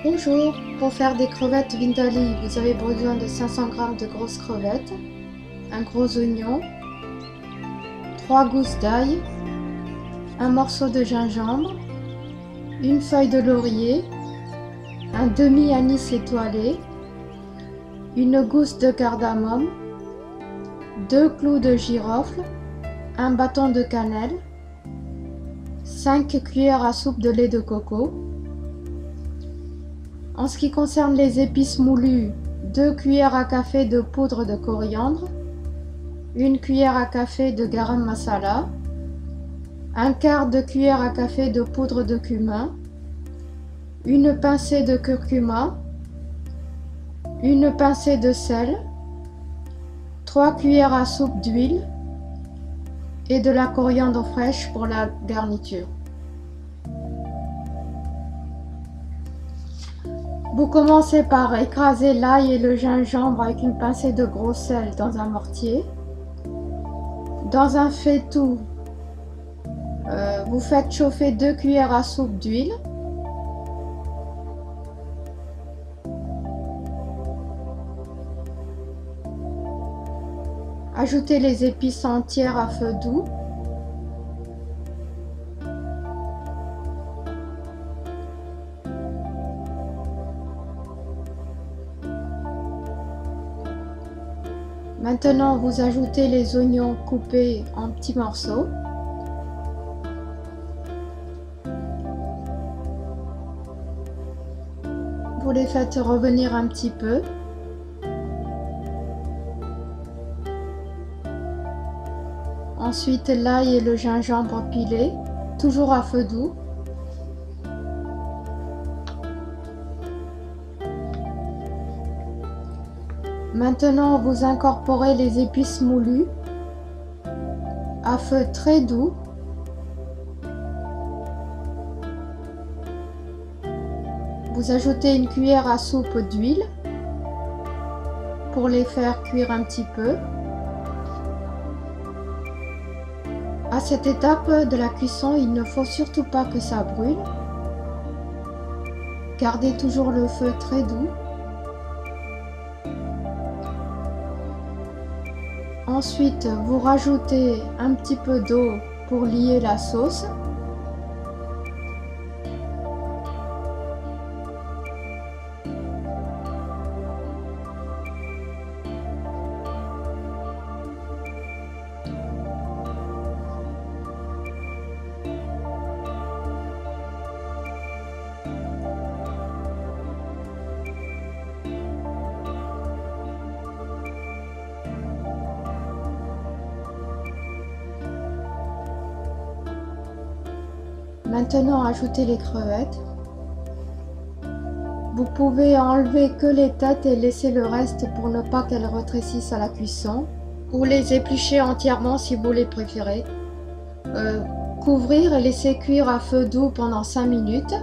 Bonjour, pour faire des crevettes Vindaloo, vous avez besoin de 500 g de grosses crevettes, un gros oignon, 3 gousses d'ail, un morceau de gingembre, une feuille de laurier, un demi-anis étoilé, une gousse de cardamome, 2 clous de girofle, un bâton de cannelle, 5 cuillères à soupe de lait de coco. En ce qui concerne les épices moulues, 2 cuillères à café de poudre de coriandre, 1 cuillère à café de garam masala, 1/4 de cuillère à café de poudre de cumin, une pincée de curcuma, une pincée de sel, 3 cuillères à soupe d'huile et de la coriandre fraîche pour la garniture. Vous commencez par écraser l'ail et le gingembre avec une pincée de gros sel dans un mortier. Dans un faitout, vous faites chauffer 2 cuillères à soupe d'huile. Ajoutez les épices entières à feu doux. Maintenant, vous ajoutez les oignons coupés en petits morceaux. Vous les faites revenir un petit peu. Ensuite, l'ail et le gingembre pilés, toujours à feu doux. Maintenant, vous incorporez les épices moulues à feu très doux. Vous ajoutez une cuillère à soupe d'huile pour les faire cuire un petit peu. À cette étape de la cuisson, il ne faut surtout pas que ça brûle. Gardez toujours le feu très doux. Ensuite, vous rajoutez un petit peu d'eau pour lier la sauce. Maintenant, ajoutez les crevettes. Vous pouvez enlever que les têtes et laisser le reste pour ne pas qu'elles rétrécissent à la cuisson, ou les éplucher entièrement si vous les préférez. Couvrir et laisser cuire à feu doux pendant 5 minutes.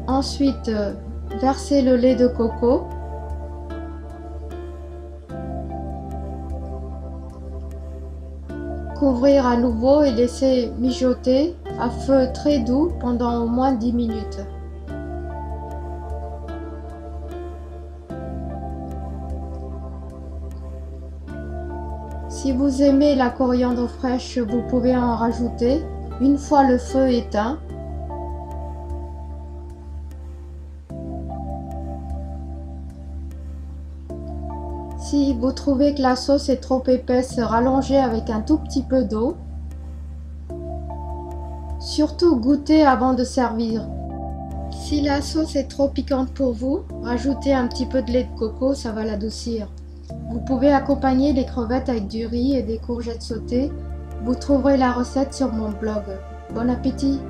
Ensuite, verser le lait de coco. Couvrir à nouveau et laisser mijoter à feu très doux pendant au moins 10 minutes. Si vous aimez la coriandre fraîche, vous pouvez en rajouter une fois le feu éteint. Si vous trouvez que la sauce est trop épaisse, rallongez avec un tout petit peu d'eau. Surtout goûtez avant de servir. Si la sauce est trop piquante pour vous, rajoutez un petit peu de lait de coco, ça va l'adoucir. Vous pouvez accompagner les crevettes avec du riz et des courgettes sautées. Vous trouverez la recette sur mon blog. Bon appétit!